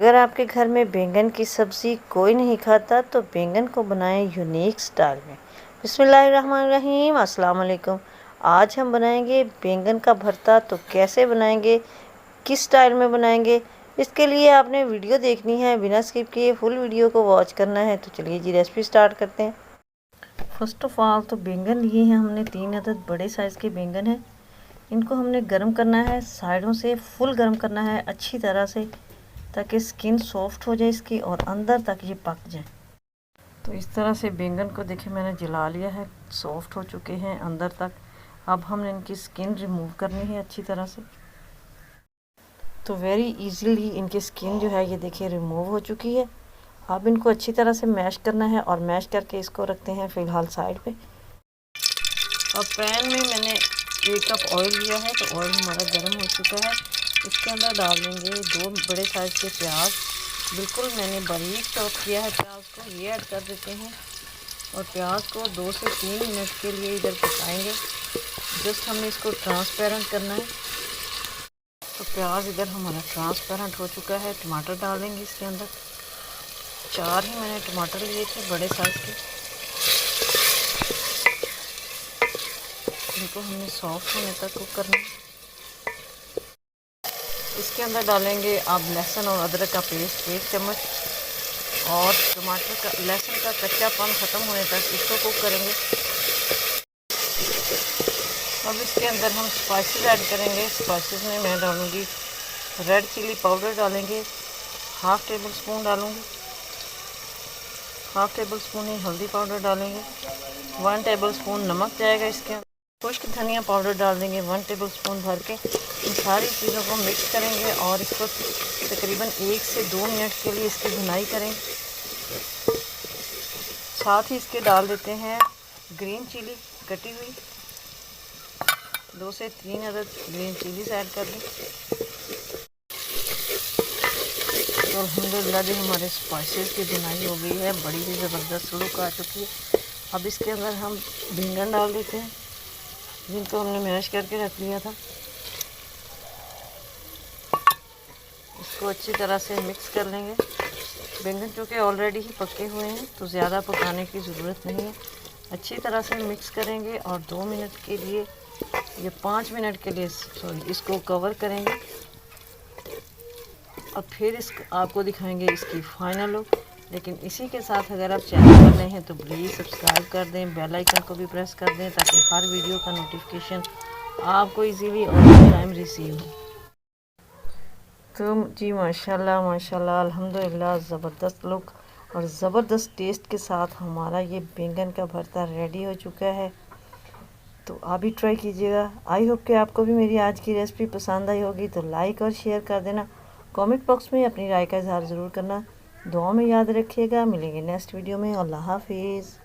अगर आपके घर में बैंगन की सब्ज़ी कोई नहीं खाता तो बैंगन को बनाएं यूनिक स्टाइल में। बिस्मिल्लाहिर्रहमानिर्रहीम, अस्सलाम वालेकुम। आज हम बनाएंगे बैंगन का भरता। तो कैसे बनाएंगे, किस स्टाइल में बनाएंगे, इसके लिए आपने वीडियो देखनी है, बिना स्किप किए फुल वीडियो को वॉच करना है। तो चलिए जी रेसिपी स्टार्ट करते हैं। फर्स्ट ऑफ ऑल तो बैंगन लिए हैं हमने 3 अदद बड़े साइज़ के बैंगन हैं। इनको हमने गर्म करना है, साइडों से फुल गर्म करना है अच्छी तरह से, ताकि स्किन सॉफ्ट हो जाए इसकी और अंदर तक ये पक जाए। तो इस तरह से बैंगन को देखिए मैंने जला लिया है, सॉफ्ट हो चुके हैं अंदर तक। अब हमने इनकी स्किन रिमूव करनी है अच्छी तरह से। तो वेरी इजीली इनकी स्किन जो है ये देखिए रिमूव हो चुकी है। अब इनको अच्छी तरह से मैश करना है और मैश करके इसको रखते हैं फ़िलहाल साइड पे। अब पैन में मैंने 1 कप ऑयल लिया है, तो ऑयल हमारा गर्म हो चुका है। इसके अंदर डाल देंगे 2 बड़े साइज़ के प्याज। बिल्कुल मैंने बारीक चॉप किया है प्याज को, ये ऐड कर देते हैं और प्याज को 2 से 3 मिनट के लिए इधर पकाएंगे। जस्ट हमने इसको ट्रांसपेरेंट करना है। तो प्याज इधर हमारा ट्रांसपेरेंट हो चुका है। टमाटर डालेंगे इसके अंदर। 4 ही मैंने टमाटर लिए थे बड़े साइज़ के। इनको हमने सॉफ्ट होने तक कुक करना है। इसके अंदर डालेंगे अब लहसुन और अदरक का पेस्ट 1 चम्मच, और टमाटर का लहसुन का कच्चापन ख़त्म होने तक इसको कुक करेंगे। अब इसके अंदर हम स्पाइसेस ऐड करेंगे। स्पाइसेस में मैं डालूँगी रेड चिली पाउडर डालेंगे, 1/2 टेबल स्पून डालूँगी। 1/2 टेबल स्पून ही हल्दी पाउडर डालेंगे। 1 टेबल स्पून नमक जाएगा इसके अंदर। खुश्क धनिया पाउडर डाल देंगे 1 टेबल स्पून भर के। इन सारी चीज़ों को मिक्स करेंगे और इसको तकरीबन 1 से 2 मिनट के लिए इसकी भुनाई करेंगे। साथ ही इसके डाल देते हैं ग्रीन चिली कटी हुई, 2 से 3 अदद ग्रीन चिलीज ऐड कर दें। तो अल्हम्दुलिल्लाह जी हमारे स्पाइसेस की भुनाई हो गई है, बड़ी ही ज़बरदस्त लुक आ चुकी है। अब इसके अंदर हम बैंगन डाल देते हैं जिनको हमने मैश करके रख लिया था। इसको अच्छी तरह से मिक्स कर लेंगे। बैंगन चूँकि ऑलरेडी ही पके हुए हैं तो ज़्यादा पकाने की ज़रूरत नहीं है। अच्छी तरह से मिक्स करेंगे और 2 मिनट के लिए या 5 मिनट के लिए इसको कवर करेंगे। अब फिर आपको दिखाएंगे इसकी फाइनल लुक। लेकिन इसी के साथ अगर आप चैनल पर नए हैं तो प्लीज़ सब्सक्राइब कर दें, बेल आइकन को भी प्रेस कर दें, ताकि हर वीडियो का नोटिफिकेशन आपको इजीली ऑन टाइम रिसीव हो। तो जी माशाल्लाह माशाल्लाह अल्हम्दुलिल्लाह ज़बरदस्त लुक और ज़बरदस्त टेस्ट के साथ हमारा ये बैंगन का भरता रेडी हो चुका है। तो आप भी ट्राई कीजिएगा। आई होप कि आपको भी मेरी आज की रेसिपी पसंद आई होगी। तो लाइक और शेयर कर देना। कमेंट बॉक्स में अपनी राय का इज़हार ज़रूर करना। दुआ में याद रखिएगा। मिलेंगे नेक्स्ट वीडियो में। अल्लाह हाफिज़।